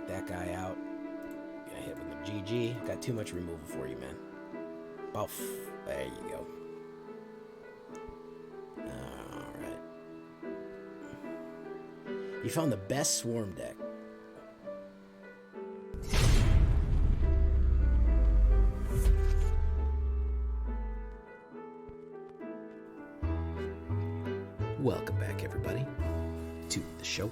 that guy out. Gonna hit with the GG. Got too much removal for you, man. Buff. There you go. Alright. You found the best Swarm deck. Welcome back, everybody, to the show.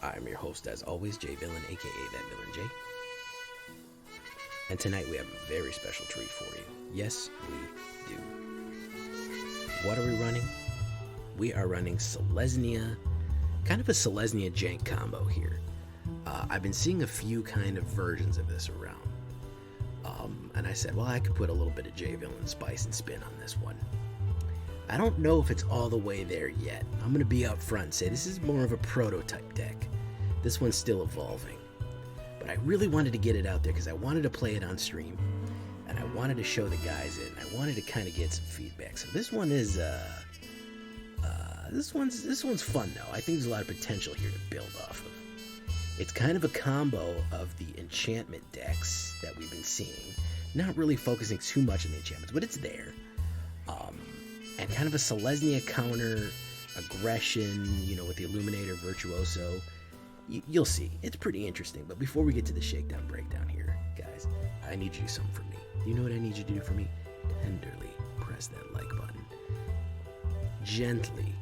I'm your host, as always, Jay Villain, aka That Villain Jay. And tonight we have a very special treat for you. Yes, we do. What are we running? We are running Selesnya, kind of a Selesnya Jank combo here. I've been seeing a few kind of versions of this around. And I said, well, I could put a little bit of Jay Villain spice and spin on this one. I don't know if it's all the way there yet. I'm going to be up front and say this is more of a prototype deck. This one's still evolving. But I really wanted to get it out there because I wanted to play it on stream. And I wanted to show the guys it. And I wanted to kind of get some feedback. So this one is, this one's fun though. I think there's a lot of potential here to build off of. It's kind of a combo of the enchantment decks that we've been seeing. Not really focusing too much on the enchantments, but it's there. And kind of a Selesnya counter aggression, you know, with the Illuminator Virtuoso. You'll see. It's pretty interesting. But before we get to the shakedown breakdown here, guys, I need you to do something for me. You know what I need you to do for me? Tenderly press that like button. Gently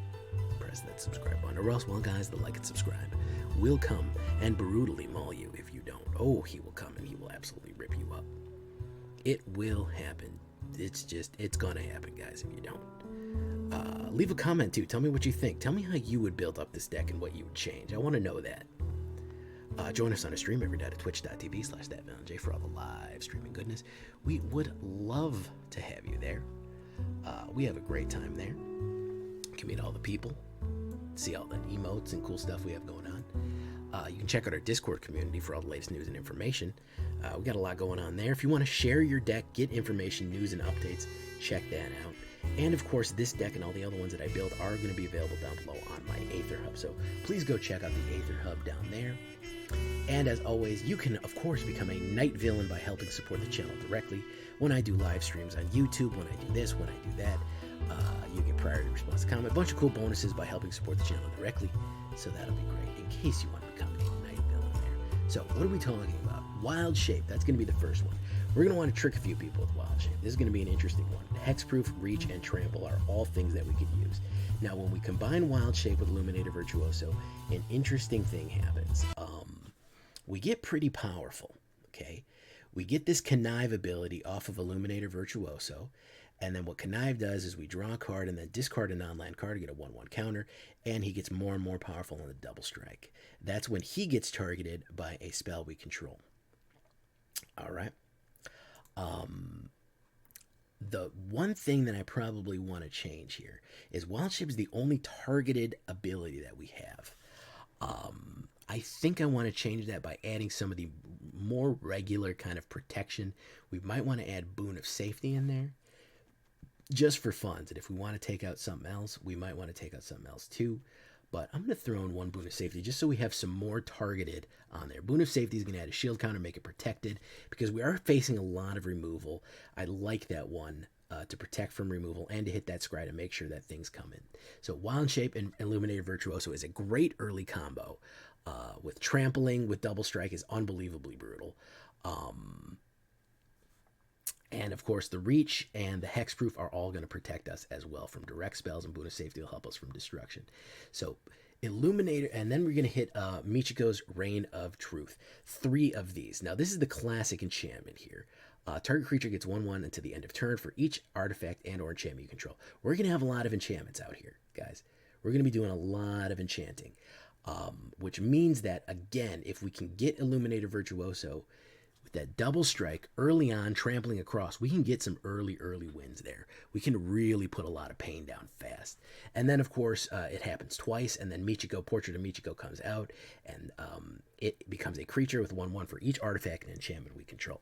press that subscribe button. Or else, well, guys, the like and subscribe will come and brutally maul you if you don't. Oh, he will come and he will absolutely rip you up. It will happen. It's gonna happen, guys, if you don't. Leave a comment too. Tell me what you think. Tell me how you would build up this deck and what you would change. I want to know that. Join us on a stream every day at twitch.tv/thatvillainj for all the live streaming goodness. We would love to have you there. We have a great time there. You can meet all the people, see all the emotes and cool stuff we have going on. You can check out our Discord community for all the latest news and information. We got a lot going on there. If you want to share your deck, get information, news, and updates, check that out. And of course, this deck and all the other ones that I build are going to be available down below on my AetherHub. So please go check out the AetherHub down there. And as always, you can, of course, become a night villain by helping support the channel directly. When I do live streams on YouTube, when I do this, when I do that, you get priority response to comment. A bunch of cool bonuses by helping support the channel directly. So that'll be great in case you want to become a night villain there. So what are we talking about? Wild Shape. That's going to be the first one. We're going to want to trick a few people with Wild Shape. This is going to be an interesting one. Hexproof, Reach, and Trample are all things that we could use. Now, when we combine Wild Shape with Illuminator Virtuoso, an interesting thing happens. We get pretty powerful, okay? We get this Connive ability off of Illuminator Virtuoso, and then what Connive does is we draw a card and then discard a non-land card to get a 1/1 counter, and he gets more and more powerful on the double strike. That's when he gets targeted by a spell we control. All right. The one thing that I probably want to change here is Wild Shape is the only targeted ability that we have. I think I want to change that by adding some of the more regular kind of protection. We might want to add Boon of Safety in there just for fun. And if we want to take out something else, we might want to take out something else too. But I'm going to throw in one Boon of Safety just so we have some more targeted on there. Boon of Safety is going to add a shield counter, make it protected, because we are facing a lot of removal. I like that one to protect from removal and to hit that scry to make sure that things come in. So Wild Shape and Illuminator Virtuoso is a great early combo. With Trampling, with Double Strike is unbelievably brutal. And of course, the Reach and the Hexproof are all going to protect us as well from direct spells, and Boon of Safety will help us from destruction. So Illuminator, and then we're going to hit Michiko's Reign of Truth. 3 of these. Now, this is the classic enchantment here. Target creature gets 1/1 until the end of turn for each artifact and or enchantment you control. We're going to have a lot of enchantments out here, guys. We're going to be doing a lot of enchanting, which means that, again, if we can get Illuminator Virtuoso with that double strike early on, trampling across, we can get some early wins there. We can really put a lot of pain down fast. And then, of course, it happens twice, and then Michiko, Portrait of Michiko comes out, and it becomes a creature with 1/1 for each artifact and enchantment we control.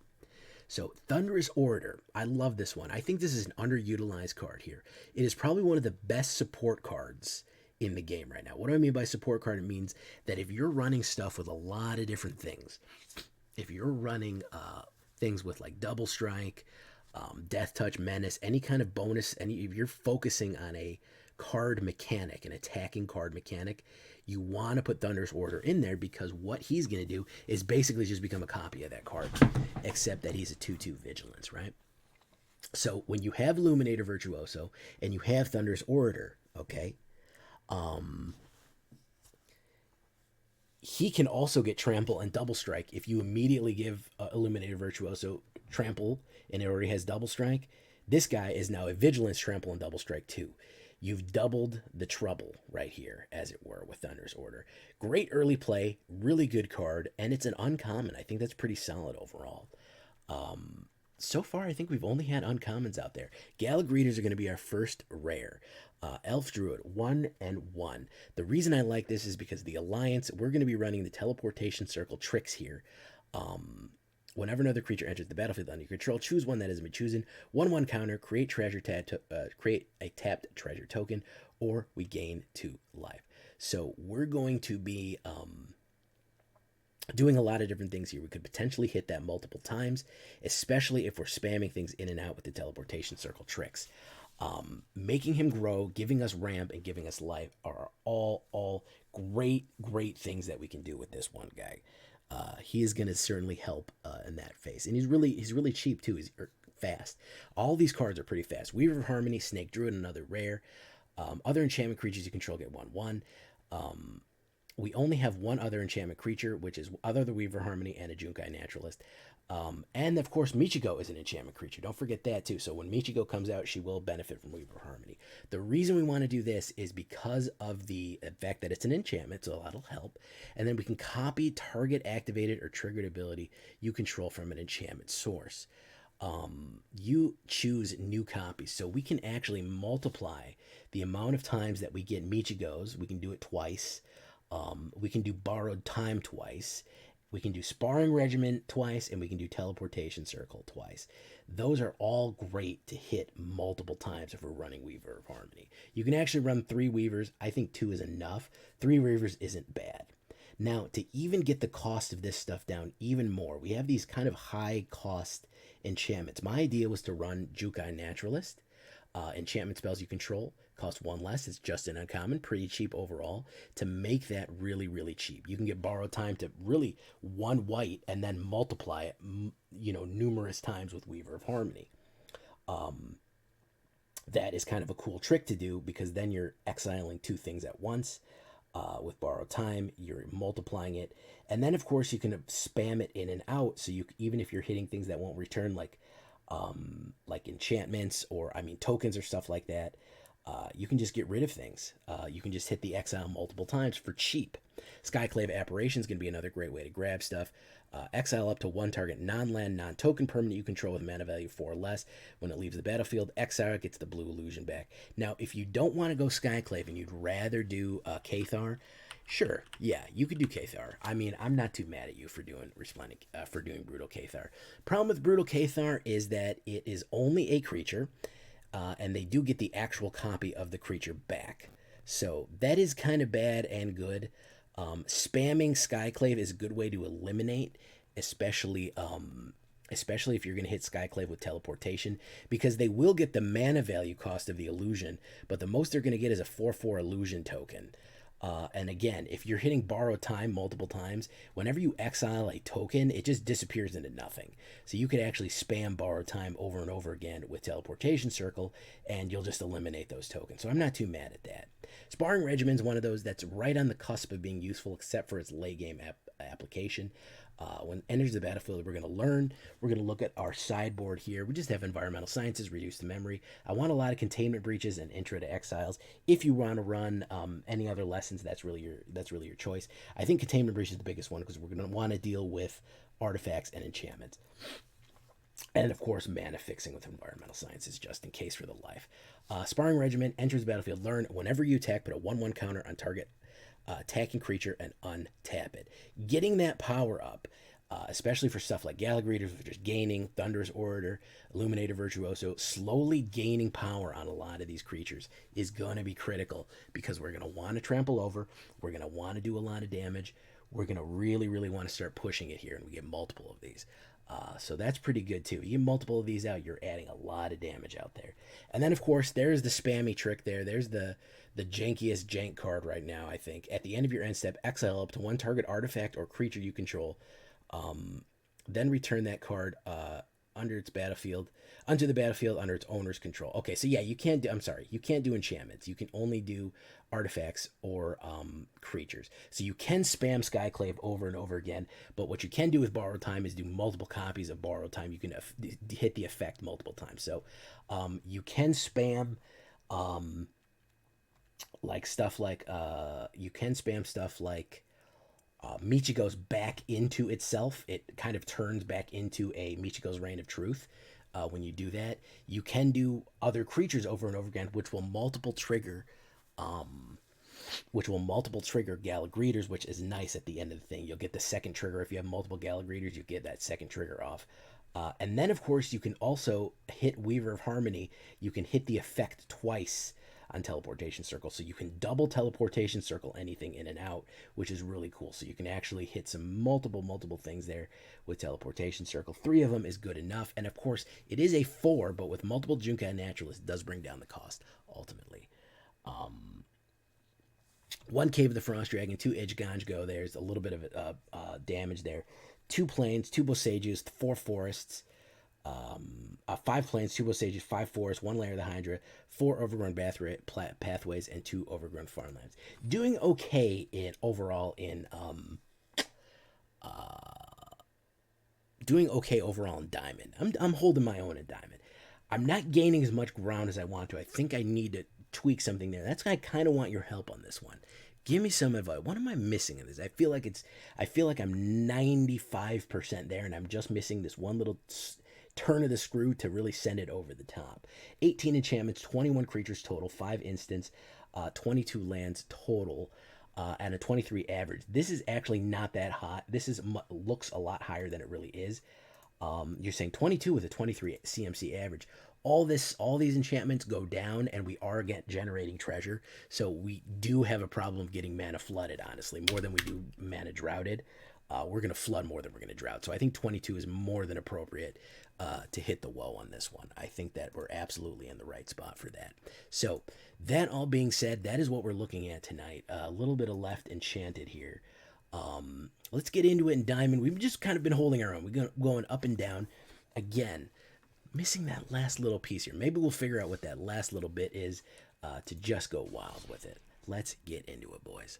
So Thunderous Orator, I love this one. I think this is an underutilized card here. It is probably one of the best support cards in the game right now. What do I mean by support card? It means that if you're running stuff with a lot of different things, if you're running things with like Double Strike, Death Touch, Menace, any kind of bonus, if you're focusing on a card mechanic, an attacking card mechanic, you want to put Thunderous Orator in there, because what he's going to do is basically just become a copy of that card, except that he's a 2/2 Vigilance, right? So when you have Illuminator Virtuoso and you have Thunderous Orator, okay, he can also get Trample and Double Strike. If you immediately give Illuminator Virtuoso Trample and it already has Double Strike, this guy is now a Vigilance, Trample, and Double Strike too. You've doubled the trouble right here, as it were, with Thunderous Orator. Great early play, really good card, and it's an uncommon. I think that's pretty solid overall. So far, I think we've only had uncommons out there. Gala Greeters are going to be our first rare. Elf Druid, 1/1. The reason I like this is because the Alliance, we're going to be running the Teleportation Circle tricks here. Whenever another creature enters the battlefield under your control, choose one that hasn't been chosen. 1/1 counter, create create a tapped treasure token, or we gain 2 life. So we're going to be doing a lot of different things here. We could potentially hit that multiple times, especially if we're spamming things in and out with the Teleportation Circle tricks. Making him grow, giving us ramp, and giving us life are all great things that we can do with this one guy. He is going to certainly help in that phase, and he's really cheap too. He's fast. All these cards are pretty fast. Weaver of Harmony, Snake Druid, another rare. Other enchantment creatures you control get 1/1. We only have one other enchantment creature, which is other the Weaver Harmony and a Jukai Naturalist. And of course, Michiko is an enchantment creature. Don't forget that too. So when Michiko comes out, she will benefit from Weaver Harmony. The reason we want to do this is because of the fact that it's an enchantment, so that'll help. And then we can copy target activated or triggered ability you control from an enchantment source. You choose new copies, so we can actually multiply the amount of times that we get Michikos. We can do it twice. We can do Borrowed Time twice. We can do Sparring Regimen twice, and we can do Teleportation Circle twice. Those are all great to hit multiple times if we're running Weaver of Harmony. You can actually run 3 Weavers. I think 2 is enough. 3 Weavers isn't bad. Now, to even get the cost of this stuff down even more, we have these kind of high-cost enchantments. My idea was to run Jukai Naturalist. Enchantment spells you control cost 1 less. It's just an uncommon, pretty cheap overall. To make that really cheap, you can get Borrowed Time to really 1 white and then multiply it, numerous times with Weaver of Harmony. That is kind of a cool trick to do, because then you're exiling 2 things at once. With Borrowed Time, you're multiplying it, and then of course you can spam it in and out. So you, even if you're hitting things that won't return, like enchantments or tokens or stuff like that, you can just get rid of things. You can just hit the exile multiple times for cheap. Skyclave Apparition is going to be another great way to grab stuff. Exile up to 1 target non-land, non-token permanent you control with mana value 4 or less. When it leaves the battlefield, exile it, gets the blue illusion back. Now, if you don't want to go Skyclave and you'd rather do Cathar, sure, yeah, you could do Cathar. I'm not too mad at you for doing Brutal Cathar. Problem with Brutal Cathar is that it is only a creature, and they do get the actual copy of the creature back. So that is kind of bad and good. Spamming Skyclave is a good way to eliminate, especially if you're going to hit Skyclave with teleportation, because they will get the mana value cost of the illusion, but the most they're going to get is a 4/4 illusion token. And again, if you're hitting Borrowed Time multiple times, whenever you exile a token, it just disappears into nothing. So you could actually spam Borrowed Time over and over again with Teleportation Circle, and you'll just eliminate those tokens. So I'm not too mad at that. Sparring Regimen is one of those that's right on the cusp of being useful, except for its late game application. When it enters the battlefield, we're going to learn. We're going to look at our sideboard here. We just have Environmental Sciences, Reduce the Memory. I want a lot of Containment Breaches and Intro to Exiles. If you want to run any other lessons, that's really your choice. I think Containment Breach is the biggest one, because we're going to want to deal with artifacts and enchantments. And of course, mana fixing with Environmental Sciences, just in case for the life. Sparring Regimen enters the battlefield. Learn, whenever you attack, put a 1/1 counter on target attacking creature and untap it. Getting that power up especially for stuff like Gala Greeters, which is gaining, Thunderous Orator, Illuminator Virtuoso. Slowly gaining power on a lot of these creatures is going to be critical because we're going to want to trample over. We're going to want to do a lot of damage. We're going to really, really want to start pushing it here, and we get multiple of these. So that's pretty good too. You get multiple of these out, you're adding a lot of damage out there. And then, of course, there's the spammy trick there. There's the jankiest jank card right now, I think. At the end of your end step, exile up to one target artifact or creature you control. Then return that card onto the battlefield under its owner's control. Okay, so yeah, you can't do, I'm sorry, you can't do enchantments. You can only do artifacts or creatures. So you can spam Skyclave over and over again, but what you can do with Borrowed Time is do multiple copies of Borrowed Time. You can hit the effect multiple times. So you can spam like stuff like Michiko's back into itself. It kind of turns back into a Michiko's Reign of Truth. When you do that, you can do other creatures over and over again, which will multiple trigger Gala Greeters, which is nice at the end of the thing. You'll get the second trigger. If you have multiple Gala Greeters, you get that second trigger off. And then, of course, you can also hit Weaver of Harmony. You can hit the effect twice on Teleportation Circle. So you can double Teleportation Circle anything in and out, which is really cool. So you can actually hit some multiple things there with Teleportation Circle. 3 of them is good enough. And of course, it is a 4, but with multiple Jukai Naturalist, it does bring down the cost, ultimately. 1 Cave of the Frost Dragon, 2 Eiganjo. There's a little bit of damage there. 2 plains, 2 Boseijus, 4 forests, 5 plains, 2 Boseijus, 5 forests, 1 Lair of the Hydra, 4 Overgrown Pathways, and 2 Overgrown Farmlands. Doing okay overall in Diamond. I'm holding my own in Diamond. I'm not gaining as much ground as I want to. I think I need to tweak something there. That's why I kind of want your help on this one. Give me some advice. What am I missing in this? I feel like I'm 95% there, and I'm just missing this one little turn of the screw to really send it over the top. 18 enchantments, 21 creatures total, 5 instants, 22 lands total, and a 23 average. This is actually not that hot. This looks a lot higher than it really is. You're saying 22 with a 23 CMC average. All these enchantments go down, and we are generating treasure. So we do have a problem getting mana flooded, honestly, more than we do mana droughted. We're going to flood more than we're going to drought. So I think 22 is more than appropriate to hit the woe on this one. I think that we're absolutely in the right spot for that. So that all being said, that is what we're looking at tonight. A little bit of left Enchanted here. Let's get into it in Diamond. We've just kind of been holding our own. We're going up and down. Again, missing that last little piece here. Maybe we'll figure out what that last little bit is to just go wild with it. Let's get into it, boys.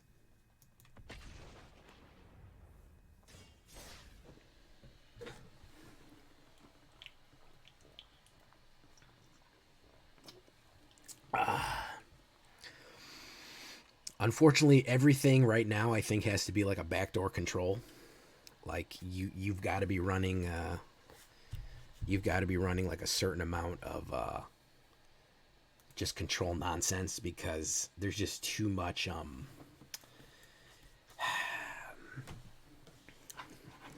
Unfortunately, everything right now I think has to be like a backdoor control. Like you've got to be running like a certain amount of just control nonsense, because there's just too much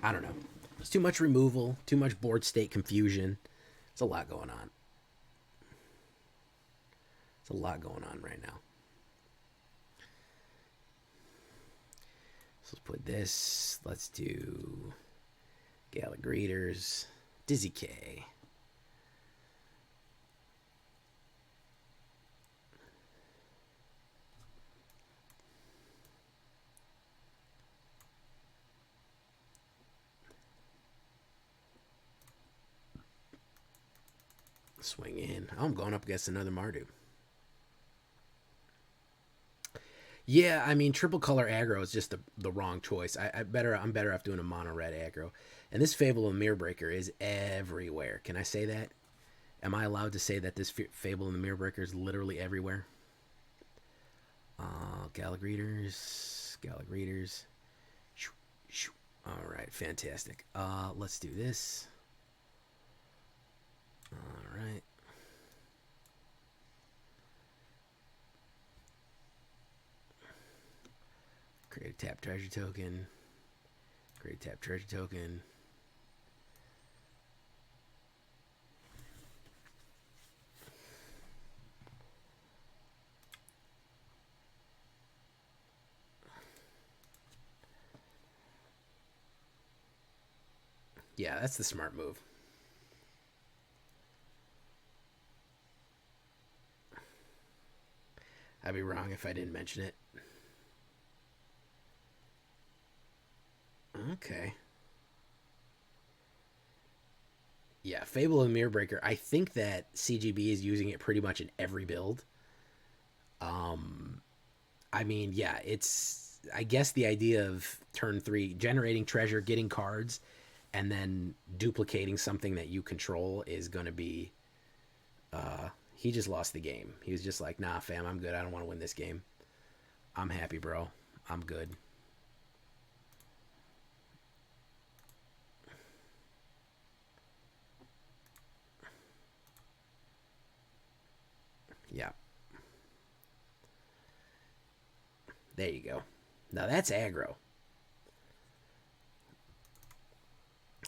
I don't know. There's too much removal, too much board state confusion. There's a lot going on. There's a lot going on right now. So let's put this. Let's do Gala Greeters, Dizzy K. Swing in. Oh, I'm going up against another Mardu. Yeah, I mean, triple color aggro is just the wrong choice. I'm better off doing a mono red aggro. And this Fable of the Mirror Breaker is everywhere. Can I say that? Am I allowed to say that this Fable of the Mirror Breaker is literally everywhere? Gala Greeters. All right, fantastic. Let's do this. All right. Create a tap treasure token. Create tap treasure token. Yeah, that's the smart move. I'd be wrong if I didn't mention it. Okay. Yeah, Fable of the Mirror Breaker. I think that CGB is using it pretty much in every build. I mean, yeah, it's, I guess the idea of turn 3 generating treasure, getting cards, and then duplicating something that you control is going to be. He just lost the game. He was just like, nah, fam, I'm good. I don't want to win this game. I'm happy, bro. I'm good. Yeah. There you go. Now that's aggro.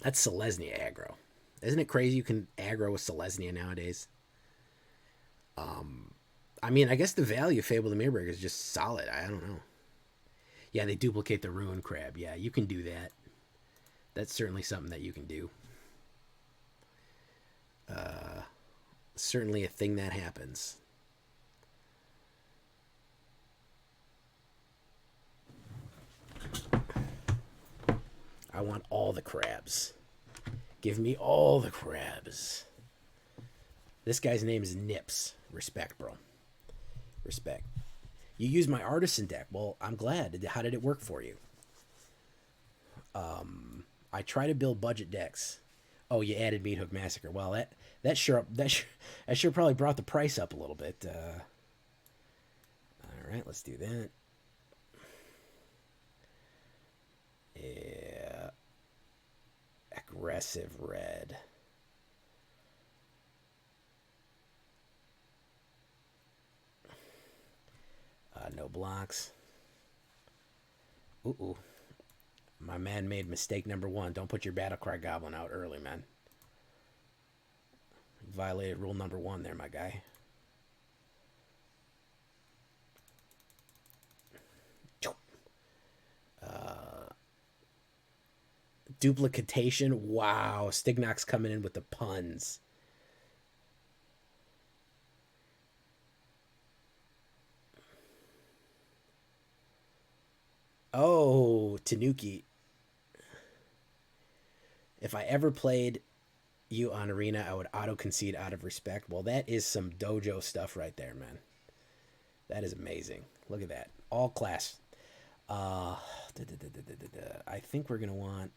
That's Selesnya aggro. Isn't it crazy you can aggro with Selesnya nowadays? I mean, I guess the value of Fable the Mirrorbreaker is just solid. I don't know. Yeah, they duplicate the Ruin Crab. Yeah, you can do that. That's certainly something that you can do. Certainly a thing that happens. I want all the crabs. Give me all the crabs. This guy's name is Nips. Respect, bro. Respect. You used my artisan deck. Well, I'm glad. How did it work for you? I try to build budget decks. Oh, you added Meat Hook Massacre. Well, that sure probably brought the price up a little bit. All right, let's do that. Yeah. Aggressive red. No blocks. Ooh. My man made mistake number 1. Don't put your Battlecry Goblin out early, man. You violated rule number 1 there, my guy. Duplication. Wow. Stignok's coming in with the puns. Oh, Tanuki. If I ever played you on Arena, I would auto-concede out of respect. Well, that is some dojo stuff right there, man. That is amazing. Look at that. All class. I think we're going to want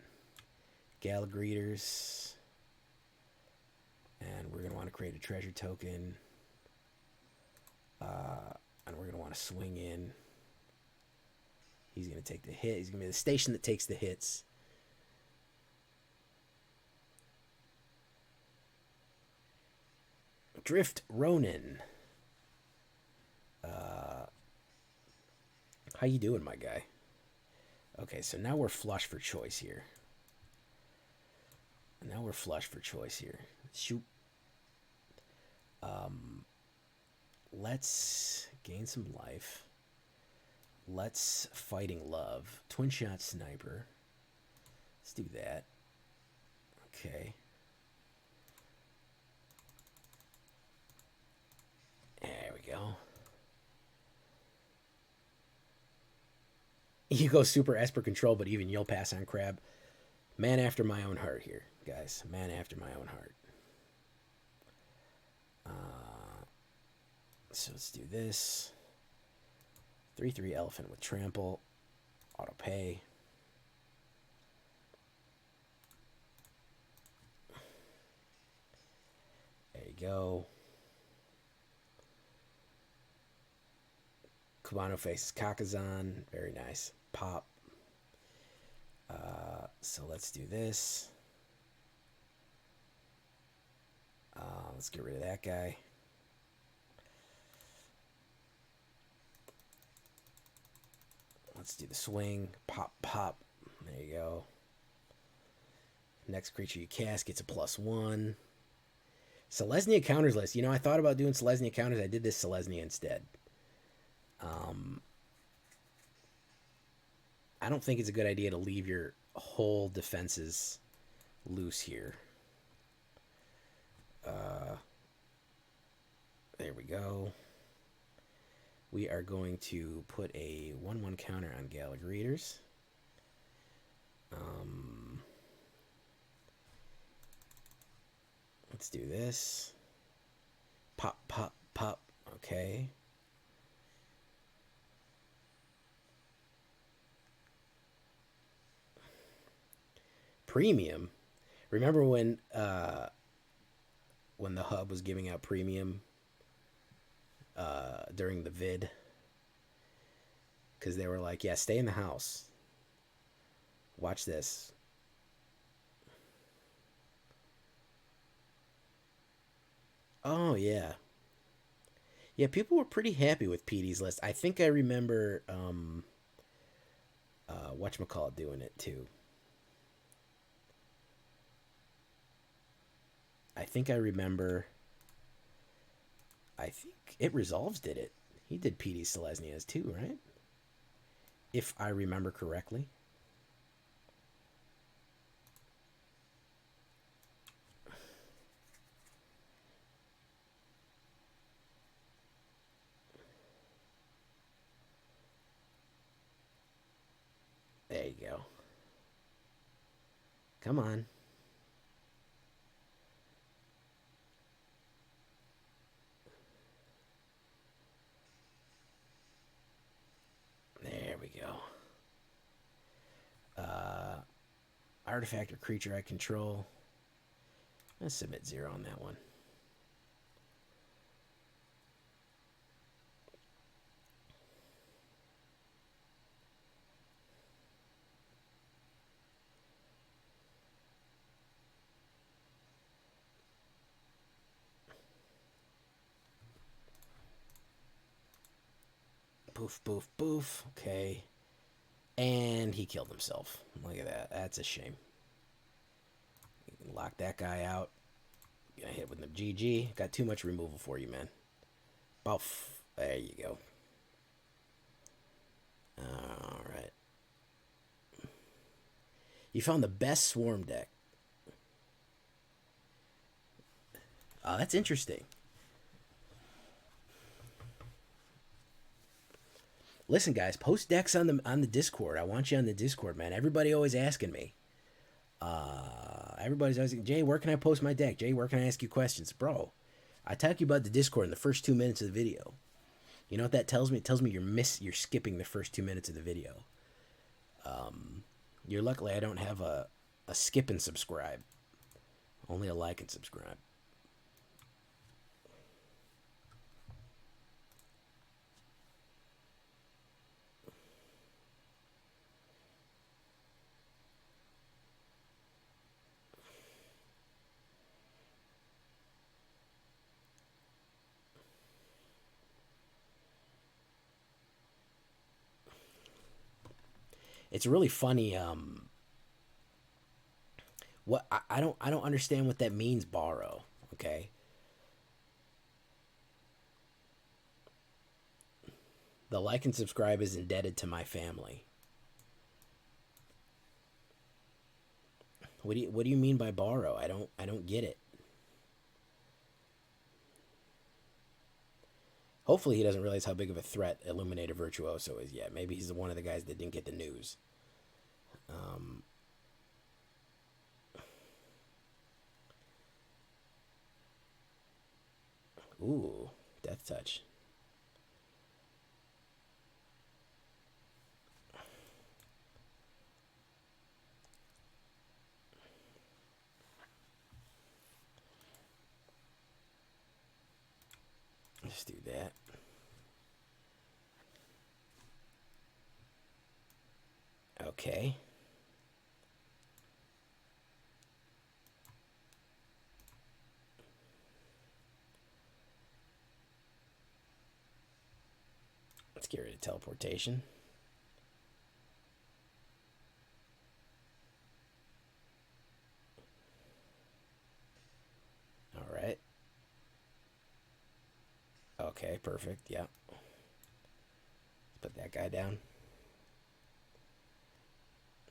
Gala Greeters. And we're going to want to create a treasure token. And we're going to want to swing in. He's going to take the hit. He's going to be the station that takes the hits. Drift Ronin. How you doing, my guy? Okay, so now we're flush for choice here. Shoot. Let's gain some life. Let's Fighting Love. Twin Shot Sniper. Let's do that. Okay. There we go. You go super Esper control, but even you'll pass on Crab. Man after my own heart here, guys. Man after my own heart. So let's do this. 3/3 Elephant with Trample. Auto pay. There you go. Kubano faces Kakazan. Very nice. Pop. So let's do this. Let's get rid of that guy. Let's do the swing. Pop, pop. There you go. Next creature you cast gets a +1. Selesnya counters list. You know, I thought about doing Selesnya counters. I did this Selesnya instead. I don't think it's a good idea to leave your whole defenses loose here. There we go. We are going to put a 1/1 counter on Gala Greeters. Let's do this. Pop, pop, pop. Okay. Premium. Remember when the hub was giving out premium during the vid? Because they were like, yeah, stay in the house. Watch this. Oh, yeah. Yeah, people were pretty happy with PD's list. I think I remember whatchamacallit doing it too. I think It Resolves did it. He did PD Selesnia's too, right? If I remember correctly. There you go. Come on. There we go. Artifact or creature I control. Let's submit 0 on that one. Boof, boof, boof. Okay. And he killed himself. Look at that. That's a shame. You can lock that guy out. Gonna hit with the GG. Got too much removal for you, man. Buff. There you go. Alright. You found the best swarm deck. Oh, that's interesting. Listen, guys, post decks on the Discord. I want you on the Discord, man. Everybody always asking me. Everybody's always asking, Jay, where can I post my deck? Jay, where can I ask you questions? Bro, I talk you about the Discord in the first 2 minutes of the video. You know what that tells me? It tells me you're skipping the first 2 minutes of the video. You're luckily I don't have a skip and subscribe. Only a like and subscribe. It's really funny. What I don't understand what that means. Borrow, okay. The like and subscribe is indebted to my family. What do you mean by borrow? I don't get it. Hopefully he doesn't realize how big of a threat Illuminator Virtuoso is yet. Maybe he's one of the guys that didn't get the news. Ooh, Death Touch. Let's do that. Okay. Let's get rid of teleportation. Okay, perfect. Yeah. Put that guy down.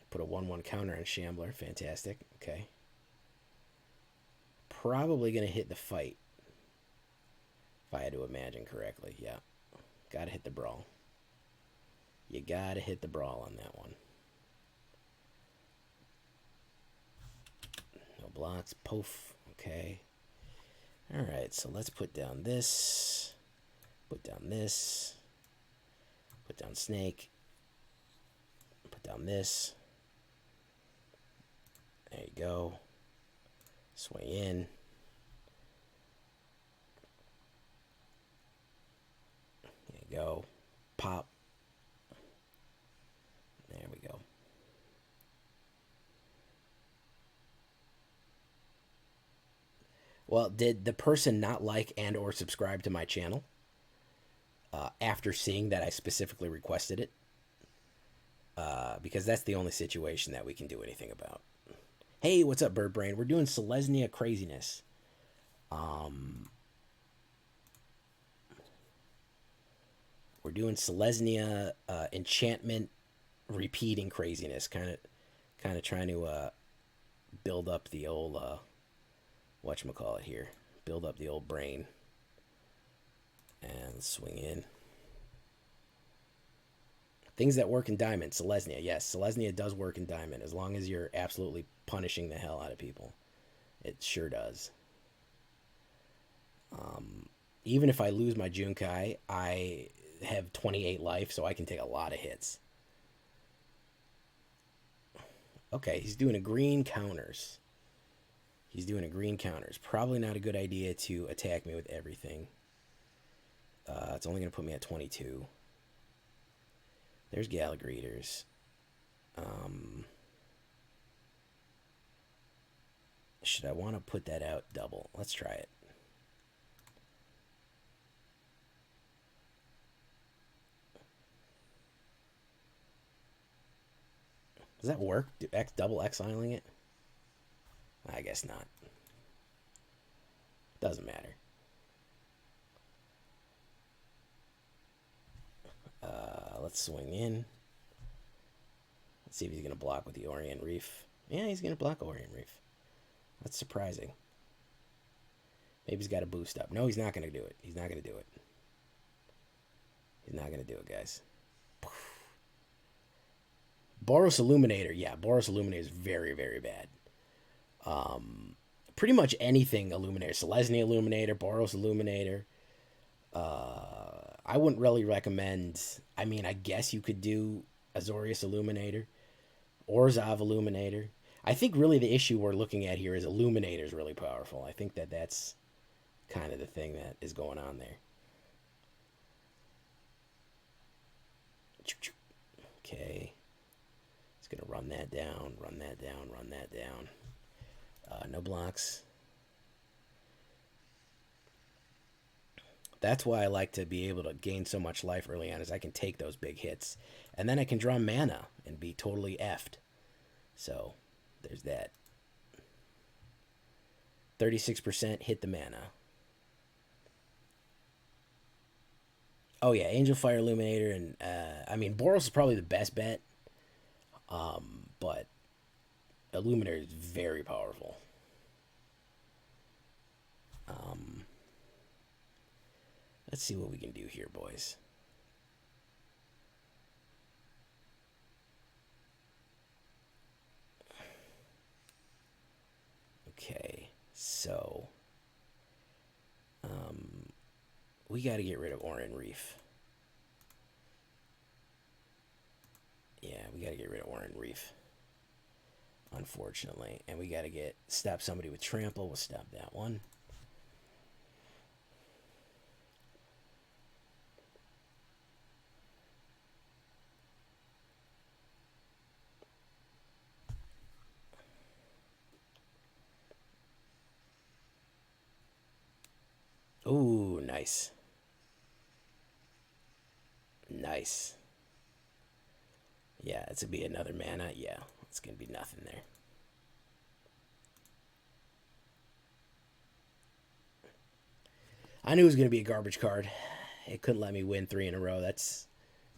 Put a 1/1 counter on Shambler. Fantastic. Okay. Probably going to hit the fight. If I had to imagine correctly. Yeah. Got to hit the brawl. You got to hit the brawl on that one. No blocks. Poof. Okay. All right. So let's put down this. Put down this. Put down Snake. Put down this. There you go. Swing in. There you go. Pop. There we go. Well, did the person not like and or subscribe to my channel after seeing that I specifically requested it? Because that's the only situation that we can do anything about. Hey, what's up, Bird Brain? We're doing Selesnya craziness. We're doing Selesnya enchantment repeating craziness. Kind of trying to build up the old whatchamacallit here. Build up the old brain. And swing in. Things that work in Diamond. Selesnya. Yes, Selesnya does work in Diamond. As long as you're absolutely punishing the hell out of people. It sure does. Even if I lose my Jukai, I have 28 life, so I can take a lot of hits. Okay, he's doing a green counters. He's doing a green counters. Probably not a good idea to attack me with everything. It's only going to put me at 22. There's Gala Greeters. Should I want to put that out double? Let's try it. Does that work? Double exiling it? I guess not. Doesn't matter. Let's swing in. Let's see if he's going to block with the Orient Reef. Yeah, he's going to block Orient Reef. That's surprising. Maybe he's got a boost up. No, he's not going to do it. He's not going to do it. He's not going to do it, guys. Boros Illuminator. Yeah, Boros Illuminator is very, very bad. Pretty much anything Illuminator. Selesnya Illuminator, Boros Illuminator. I wouldn't really recommend... I mean, I guess you could do Azorius Illuminator. Orzhov Illuminator. I think really the issue we're looking at here is Illuminator is really powerful. I think that that's kind of the thing that is going on there. Okay. It's going to run that down, run that down, run that down. No blocks. That's why I like to be able to gain so much life early on, is I can take those big hits. And then I can draw mana and be totally effed. So, there's that. 36% hit the mana. Oh yeah, Angel Fire Illuminator, and I mean, Boros is probably the best bet. But Illuminator is very powerful. Let's see what we can do here, boys. Okay, so we got to get rid of Orient Reef. Yeah, we got to get rid of Orient Reef, unfortunately. And we got to stop somebody with Trample. We'll stop that one. Ooh, nice. Nice. Yeah, it's going to be another mana. Yeah, it's going to be nothing there. I knew it was going to be a garbage card. it couldn't let me win 3 in a row. That's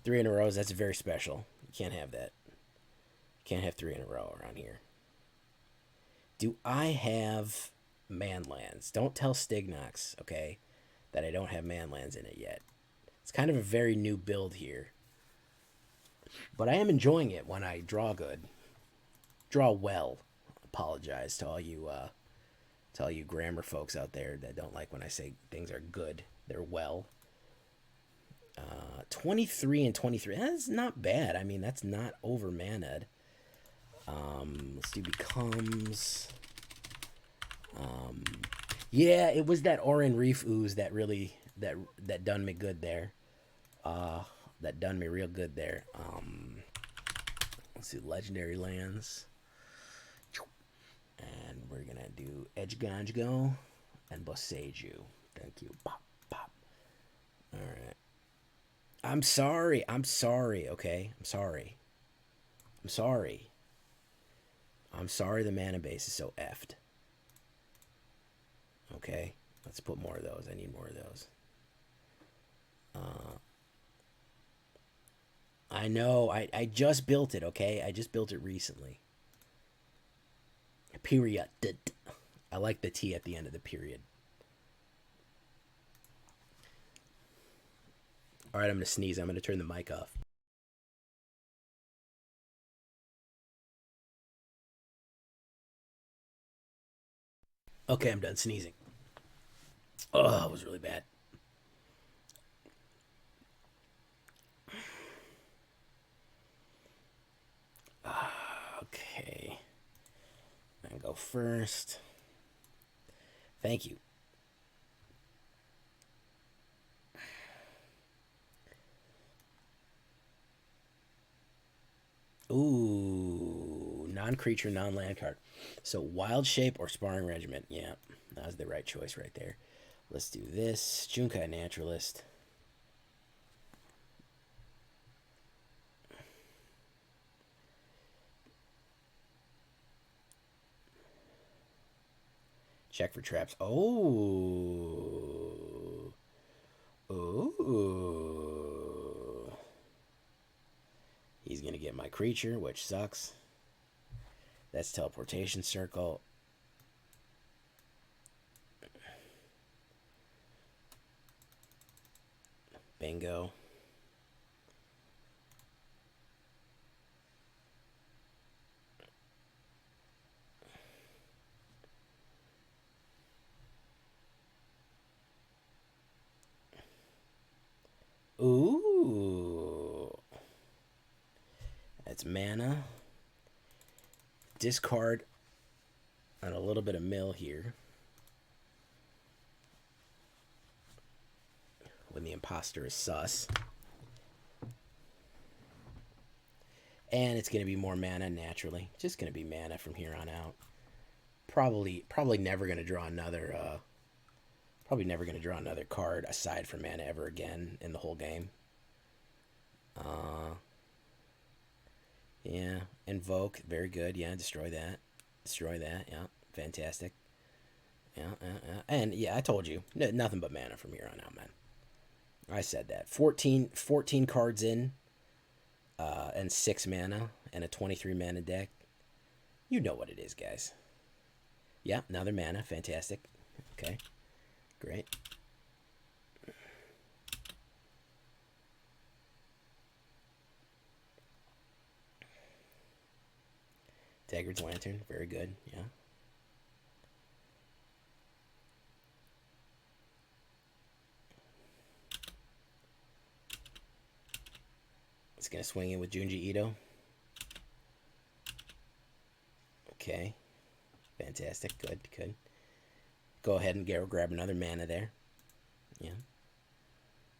3 in a row. That's very special. You can't have that. You can't have 3 in a row around here. Do I have manlands? Don't tell Stignox, okay, that I don't have manlands in it yet. It's kind of a very new build here. But I am enjoying it when I draw good. Draw well. Apologize to all you grammar folks out there that don't like when I say things are good. They're well. 23 and 23. That's not bad. I mean, that's not over mana'd. Let's do becomes. Yeah, it was that Oran Reef ooze that really that done me good there. That done me real good there. Let's do legendary lands. And we're gonna do Eiganjo and Boseiju. Thank you. Pop, pop. All right. I'm sorry. I'm sorry. Okay. I'm sorry. I'm sorry. I'm sorry. The mana base is so effed. Okay. Let's put more of those. I need more of those. I know. I just built it. Okay. I just built it recently. Period. I like the T at the end of the period. All right, I'm going to sneeze. I'm going to turn the mic off. Okay, I'm done sneezing. Oh, it was really bad. Okay. I'm going to go first. Thank you. Ooh, non-creature, non-land card. So Wild Shape or Sparring Regimen. Yeah, that was the right choice right there. Let's do this. Jukai Naturalist. Check for traps. Oh. Ooh. He's going to get my creature, which sucks. That's Teleportation Circle. Bingo. Ooh. That's mana. Discard on a little bit of mill here. When the imposter is sus. And it's going to be more mana naturally. Just going to be mana from here on out. Probably never going to draw another card aside from mana ever again in the whole game. Yeah, invoke, very good. Yeah, destroy that. Yeah, fantastic. Yeah. And yeah, I told you, nothing but mana from here on out, man. I said that. 14 cards in, and 6 mana, and a 23 mana deck. You know what it is, guys. Yeah, another mana, fantastic. Okay, great. Dagger's Lantern, very good, yeah. It's going to swing in with Junji Ito. Okay, fantastic, good. Go ahead and grab another mana there. Yeah,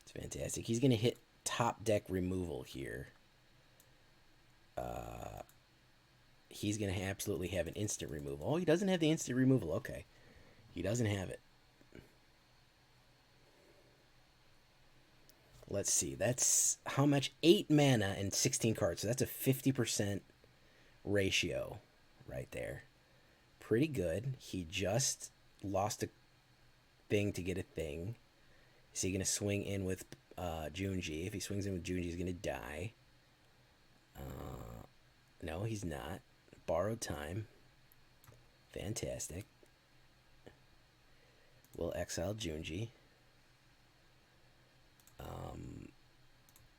it's fantastic. He's going to hit top deck removal here. He's going to absolutely have an instant removal. Oh, he doesn't have the instant removal. Okay. He doesn't have it. Let's see. That's how much? 8 mana and 16 cards. So that's a 50% ratio right there. Pretty good. He just lost a thing to get a thing. Is he going to swing in with Junji. If he swings in with Junji, he's going to die. No, he's not. Borrowed time. Fantastic. We'll exile Junji.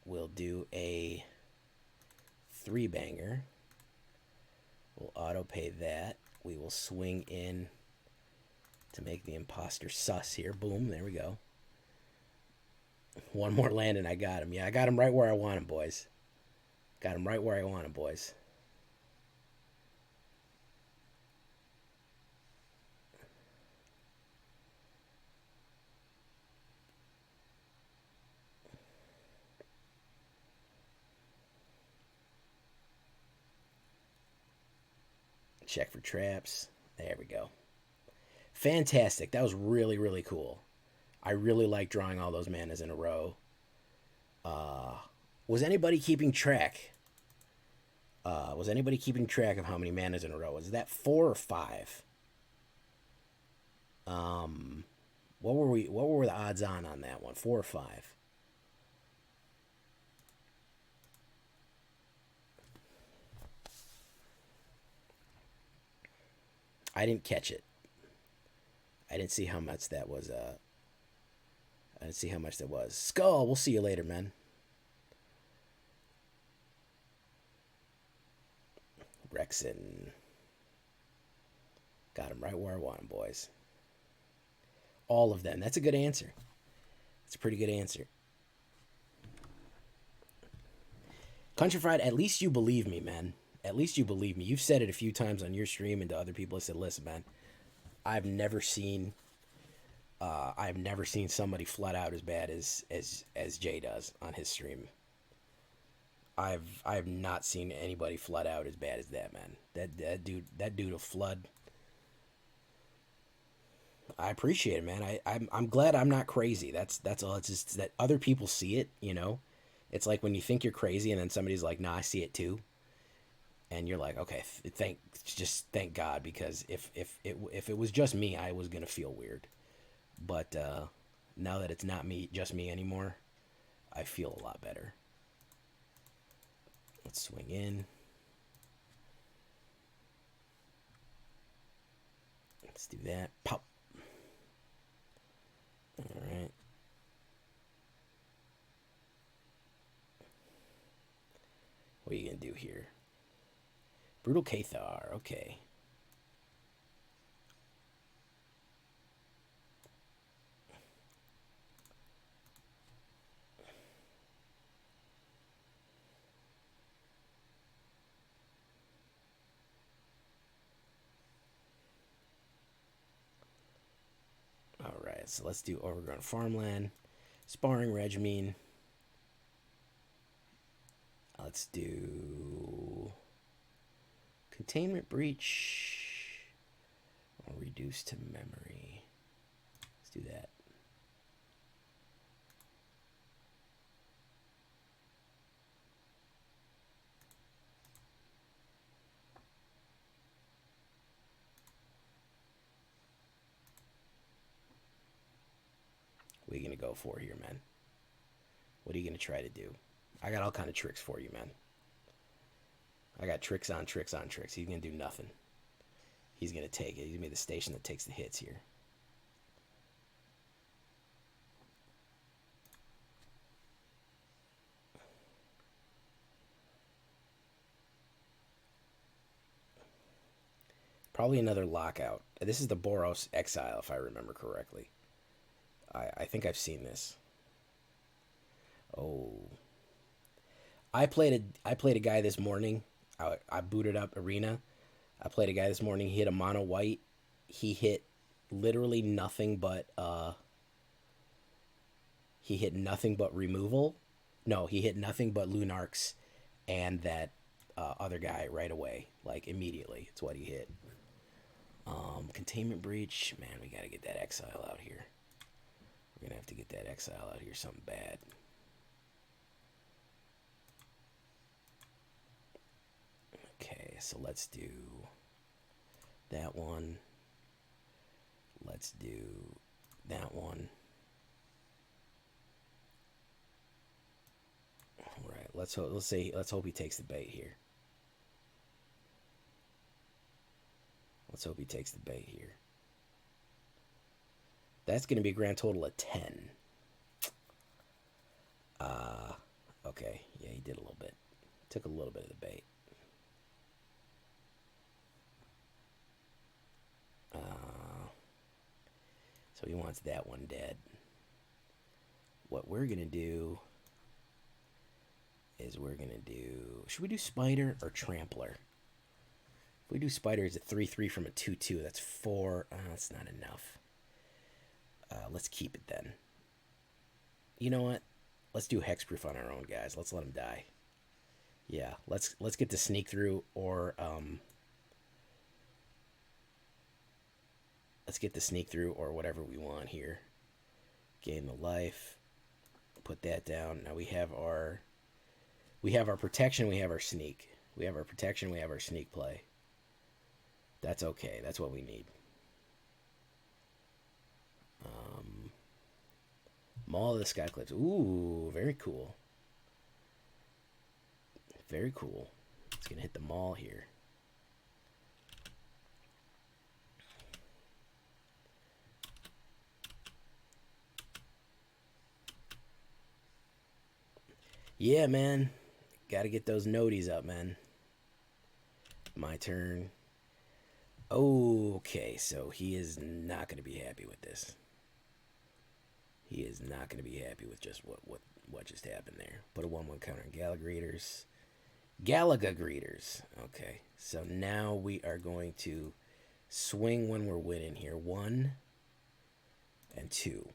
We'll do a 3-banger. We'll auto-pay that. We will swing in to make the imposter sus here. Boom, there we go. One more land and I got him. Yeah, I got him right where I want him, boys. Got him right where I want him, boys. Check for traps. There we go. Fantastic. That was really, really cool. I really like drawing all those manas in a row. Was anybody keeping track? Was anybody keeping track of how many manas in a row? Was that 4 or 5? What were the odds on that one? 4 or 5? I didn't catch it. I didn't see how much that was. I didn't see how much that was. Skull, we'll see you later, man. Rexen. Got him right where I want him, boys. All of them. That's a good answer. That's a pretty good answer. Country Fried, at least you believe me, man. At least you believe me. You've said it a few times on your stream and to other people. I said, listen, man, I've never seen somebody flat out as bad as Jay does on his stream. I've not seen anybody flat out as bad as that, man. That dude will flood. I appreciate it, man. I'm glad I'm not crazy. That's all. It's just that other people see it, you know. It's like when you think you're crazy and then somebody's like, "Nah, I see it too." And you're like, okay, thank God, because if it was just me, I was gonna feel weird. But now that it's not just me anymore, I feel a lot better. Let's swing in. Let's do that. Pop. All right. What are you gonna do here? Brutal Cathar, okay. All right, so let's do Overgrown Farmland, Sparring Regimen. Let's do Containment Breach or Reduce to Memory. Let's do that. What are you going to go for here, man? What are you going to try to do? I got all kind of tricks for you, man. I got tricks on tricks on tricks. He's going to do nothing. He's going to take it. He's going to be the station that takes the hits here. Probably another lockout. This is the Boros Exile, if I remember correctly. I think I've seen this. Oh. I played a guy this morning. I booted up Arena. I played a guy this morning. He hit a mono white. He hit literally nothing but removal. No, he hit nothing but Lunarks and that other guy right away, like immediately. It's what he hit. Containment Breach. Man, we got to get that exile out here. We're going to have to get that exile out here. Something bad. Okay, so let's do that one. Let's do that one. All right, let's hope he takes the bait here. Let's hope he takes the bait here. That's going to be a grand total of 10. Okay. Yeah, he did a little bit. Took a little bit of the bait. So he wants that one dead. What we're going to do is should we do Spider or Trampler? If we do Spider, it's a 3/3 from a 2/2. That's 4. That's not enough. Let's keep it then. You know what? Let's do Hexproof on our own, guys. Let's let him die. Yeah, let's get the sneak through, or let's get the sneak through, or whatever we want here. Gain the life. Put that down. Now we have our protection. We have our sneak. We have our protection. We have our sneak play. That's okay. That's what we need. Maul of the Skyclave. Ooh, very cool. Very cool. It's going to hit the Maul here. Yeah, man. Got to get those noties up, man. My turn. Okay, so he is not going to be happy with this. He is not going to be happy with just what just happened there. Put a 1/1 counter on Gala Greeters. Galaga Greeters. Okay, so now we are going to swing when we're winning here. 1 and 2.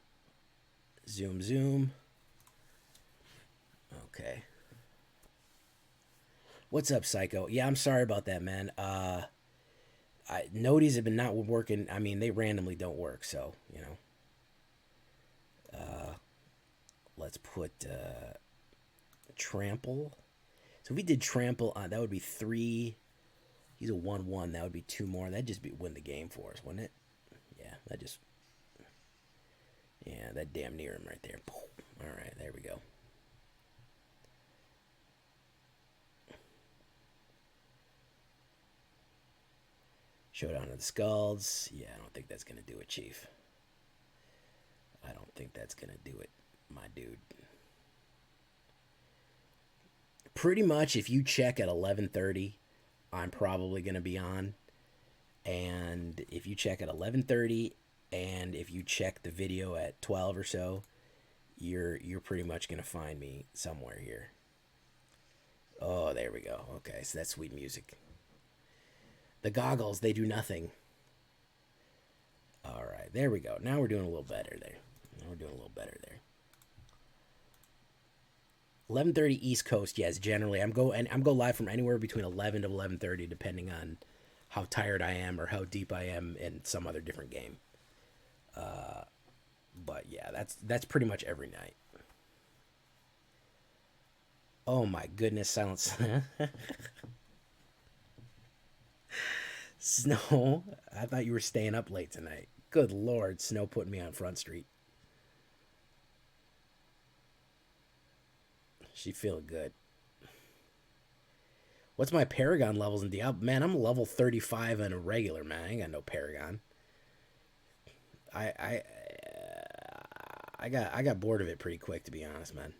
Zoom, zoom. Okay. What's up, Psycho? Yeah, I'm sorry about that, man. Noties have been not working. I mean, they randomly don't work, so, you know. Let's put Trample. So if we did Trample on, that would be 3. He's a 1/1. That would be 2 more. That'd just win the game for us, wouldn't it? Yeah, that damn near him right there. All right, there we go. Showdown of the Skulls. Yeah, I don't think that's going to do it, Chief. I don't think that's going to do it, my dude. Pretty much, if you check at 11:30, I'm probably going to be on. And if you check at 11:30, and if you check the video at 12 or so, you're pretty much going to find me somewhere here. Oh, there we go. Okay, so that's sweet music. The goggles, they do nothing. All right, there we go. Now we're doing a little better there. 11:30 East Coast, yes, generally. I'm go live from anywhere between 11 to 11:30, depending on how tired I am or how deep I am in some other different game. But yeah, that's pretty much every night. Oh my goodness, silence. Snow, I thought you were staying up late tonight. Good Lord, Snow put me on Front Street. She feeling good. What's my Paragon levels in Diablo? Man, I'm level 35 in a regular, man. I ain't got no Paragon. I got bored of it pretty quick, to be honest, man.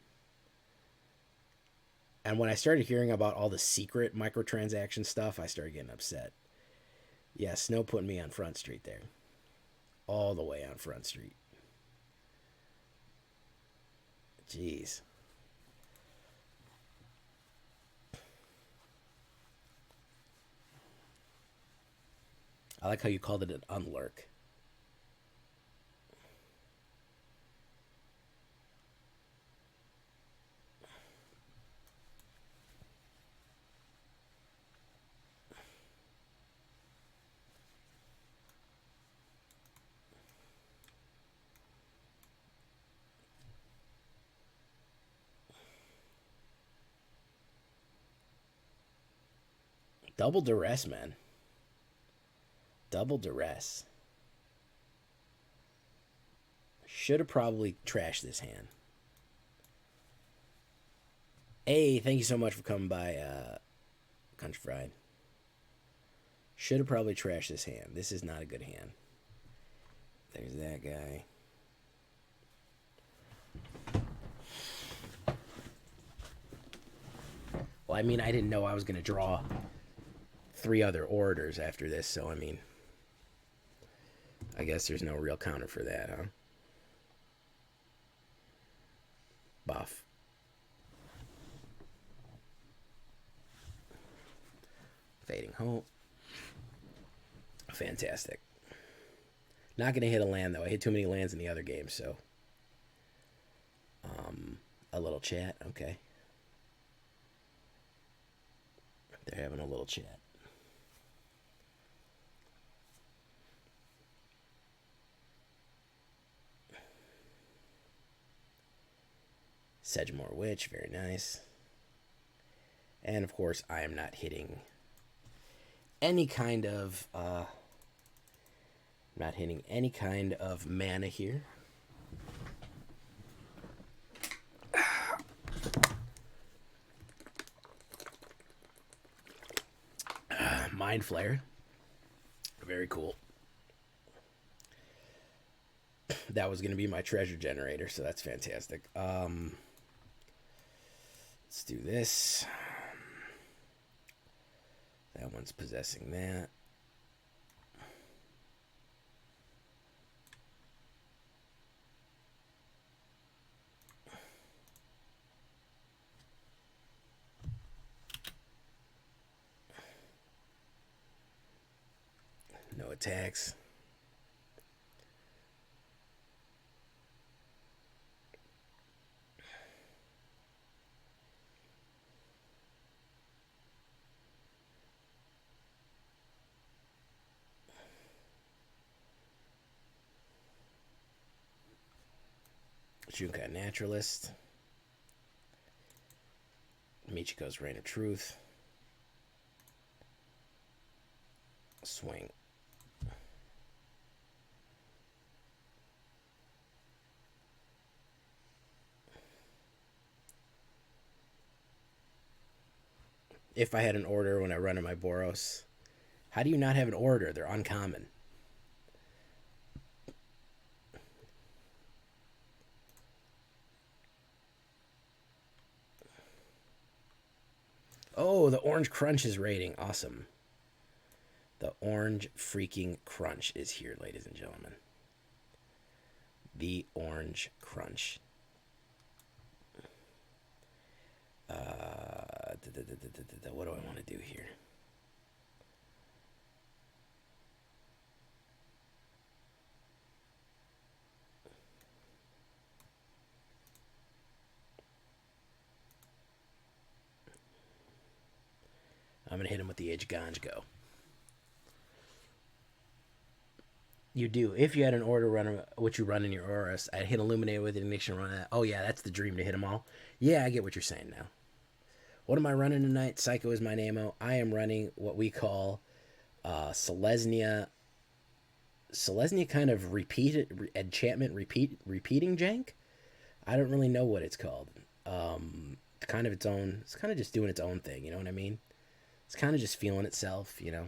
And when I started hearing about all the secret microtransaction stuff, I started getting upset. Yeah, Snow putting me on Front Street there. All the way on Front Street. Jeez. I like how you called it an unlurk. Double duress, man. Double duress. Should have probably trashed this hand. Hey, thank you so much for coming by, Country Fried. Should have probably trashed this hand. This is not a good hand. There's that guy. Well, I mean, I didn't know I was going to draw 3 other orators after this, so I mean, I guess there's no real counter for that, huh? Buff. Fading Hope. Fantastic. Not going to hit a land, though. I hit too many lands in the other game, so. A little chat. Okay. They're having a little chat. Sedgemoor Witch. Very nice. And, of course, I am not hitting any kind of... not hitting any kind of mana here. Mind Flare. Very cool. That was going to be my treasure generator, so that's fantastic. Let's do this. That one's possessing that. No attacks. Jukai Naturalist. Michiko's Reign of Truth. Swing. If I had an order when I run in my Boros. How do you not have an order? They're uncommon. Oh, the Orange Crunch is raiding. Awesome. The Orange freaking Crunch is here, ladies and gentlemen. The Orange Crunch. What do I want to do here? I'm going to hit him with the Eiganjo. You do. If you had an order runner, which you run in your Auras, I'd hit Illuminator with Ignition run that. Oh, yeah, that's the dream to hit them all. Yeah, I get what you're saying now. What am I running tonight? Psycho is my name-o. I am running what we call Selesnya kind of enchantment repeating jank. I don't really know what it's called. Kind of its own. It's kind of just doing its own thing. You know what I mean? It's kind of just feeling itself. You know.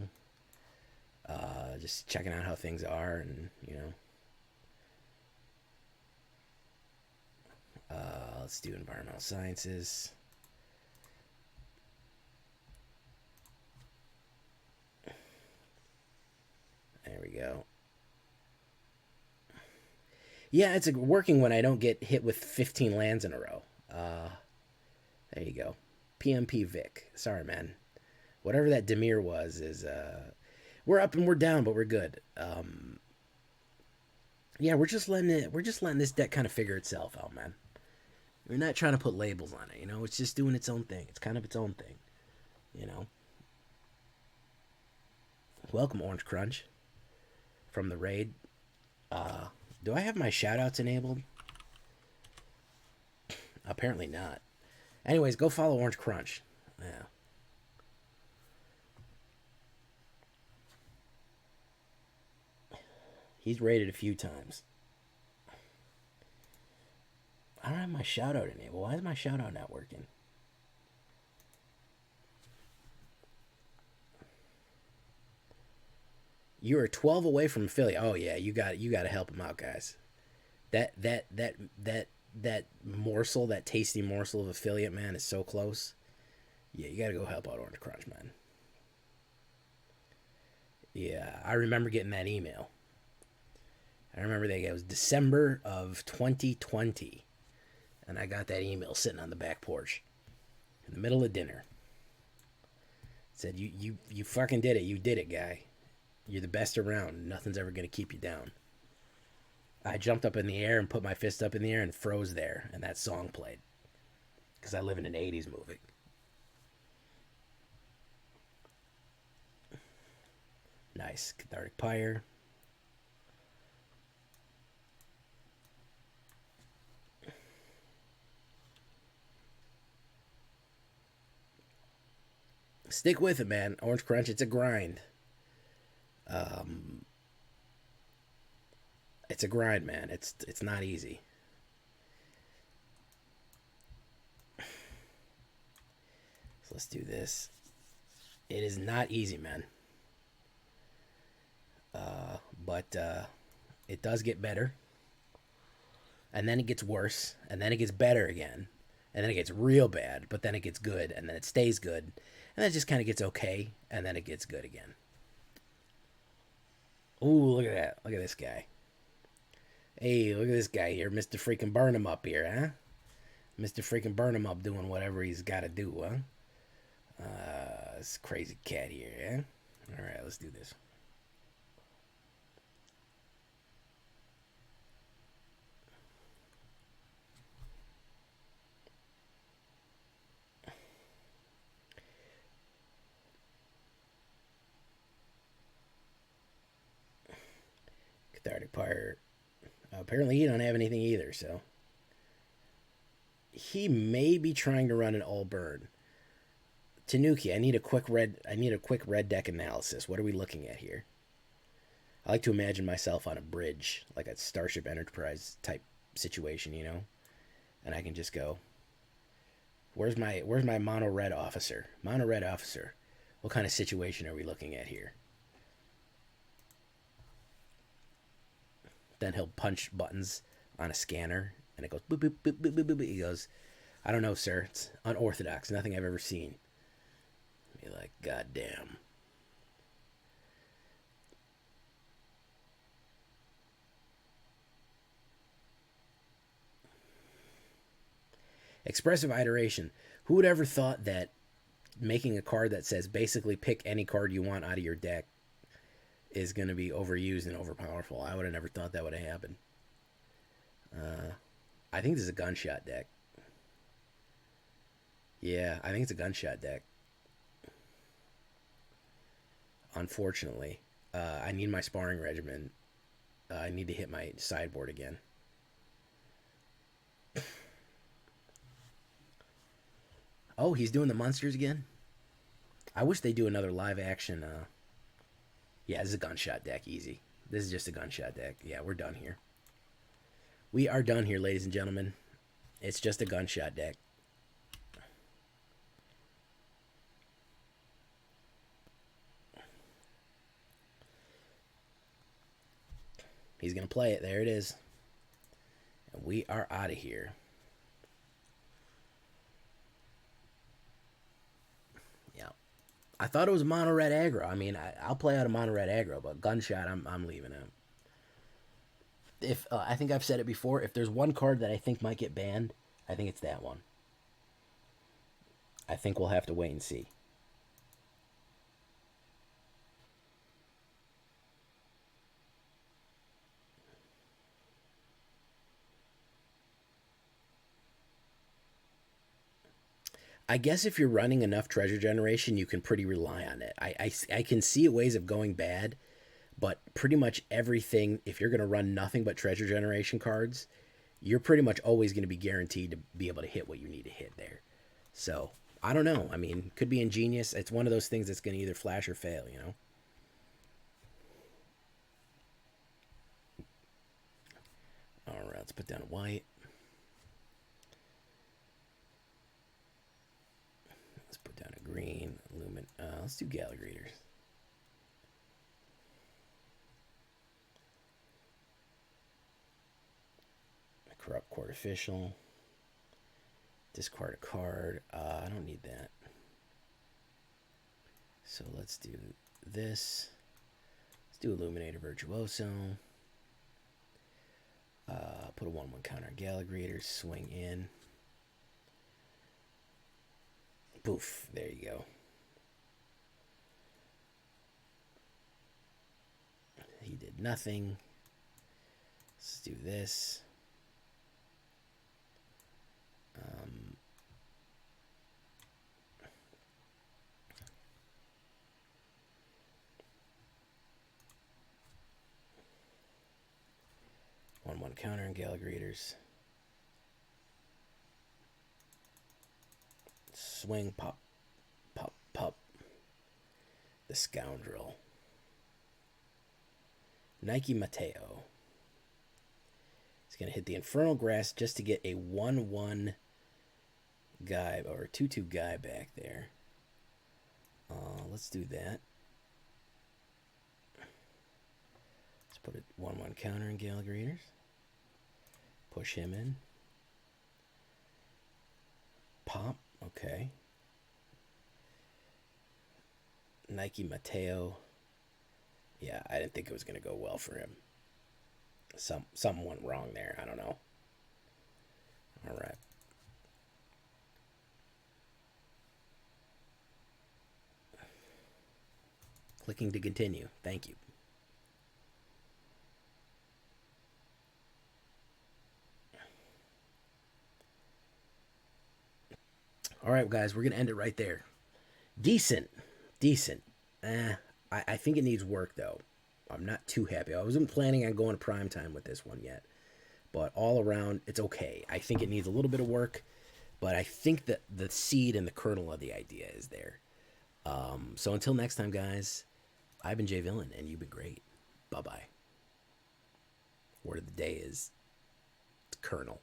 Just checking out how things are, and you know. Let's do environmental sciences. There we go. Yeah, it's working when I don't get hit with 15 lands in a row. There you go. PMP Vic. Sorry, man. Whatever that Demir was is... we're up and we're down, but we're good. Yeah, we're just letting this deck kind of figure itself out, man. We're not trying to put labels on it, you know? It's just doing its own thing. It's kind of its own thing, you know? Welcome, Orange Crunch. From the raid. Do I have my shoutouts enabled? Apparently not. Anyways, go follow Orange Crunch. Yeah. He's raided a few times. I don't have my shoutout enabled. Why is my shoutout not working? You are 12 away from affiliate. Oh yeah, you got to help him out, guys. That morsel, that tasty morsel of affiliate, man, is so close. Yeah, you got to go help out Orange Crunch, man. Yeah, I remember getting that email. I remember that it was December of 2020, and I got that email sitting on the back porch in the middle of dinner. It said, you fucking did it. You did it, guy. You're the best around. Nothing's ever going to keep you down. I jumped up in the air and put my fist up in the air and froze there, and that song played. Because I live in an 80s movie. Nice. Cathartic Pyre. Stick with it, man. Orange Crunch, it's a grind. It's a grind, man. It's not easy. So let's do this. It is not easy, man. But it does get better. And then it gets worse. And then it gets better again. And then it gets real bad. But then it gets good. And then it stays good. And then it just kind of gets okay. And then it gets good again. Ooh, look at that. Look at this guy. Hey, look at this guy here. Mr. Freaking Burn him up here, huh? Mr. Freaking Burn him up doing whatever he's got to do, huh? This crazy cat here, yeah? Alright, let's do this. Cathartic Pyre. Apparently he don't have anything either, so. He may be trying to run an all burn. Tanuki, I need a quick red deck analysis. What are we looking at here? I like to imagine myself on a bridge, like a Starship Enterprise type situation, you know? And I can just go, where's my mono red officer? Mono red officer. What kind of situation are we looking at here? Then he'll punch buttons on a scanner, and it goes boop, boop, boop, boop, boop, boop. He goes, I don't know, sir. It's unorthodox. Nothing I've ever seen. Be like, God damn. Expressive iteration. Who would ever thought that making a card that says basically pick any card you want out of your deck is going to be overused and overpowerful? I would have never thought that would have happened. I think this is a gunshot deck. Yeah, I think it's a gunshot deck. Unfortunately. I need my Sparring Regimen. I need to hit my sideboard again. Oh, he's doing the monsters again? I wish they do another live action. Yeah, this is a gunshot deck, easy. This is just a gunshot deck. Yeah, we're done here. We are done here, ladies and gentlemen. It's just a gunshot deck. He's going to play it. There it is. And we are out of here. Yeah. I thought it was mono red aggro. I mean, I'll play out a mono red aggro, but gunshot, I'm leaving it. If I think I've said it before, if there's one card that I think might get banned, I think it's that one. I think we'll have to wait and see. I guess if you're running enough treasure generation, you can pretty rely on it. I can see ways of going bad, but pretty much everything, if you're going to run nothing but treasure generation cards, you're pretty much always going to be guaranteed to be able to hit what you need to hit there. So, I don't know. I mean, could be ingenious. It's one of those things that's going to either flash or fail, you know? Alright, let's put down a white. Let's put down a green. Let's do Gala Greeters. artificial. Discard a card. I don't need that. So let's do this. Let's do Illuminator Virtuoso. Put a 1/1 counter on Gala Greeters. Swing in. Poof. There you go. He did nothing. Let's do this. 1/1 counter on Gala Greeters. Swing, pop, pop, pop. The Scoundrel. Nike Mateo. He's going to hit the Infernal Grass just to get a 1/1 guy, or a 2/2 guy back there. Let's do that. Let's put a 1/1 counter in Gala Greeters. Push him in. Pop. Okay. Nike Mateo. Yeah, I didn't think it was going to go well for him. Something went wrong there. I don't know. All right. Clicking to continue. Thank you. All right, guys, we're going to end it right there. Decent. I think it needs work, though. I'm not too happy. I wasn't planning on going to prime time with this one yet. But all around, it's okay. I think it needs a little bit of work. But I think that the seed and the kernel of the idea is there. So until next time, guys, I've been Jay Villain, and you've been great. Bye-bye. Word of the day is kernel.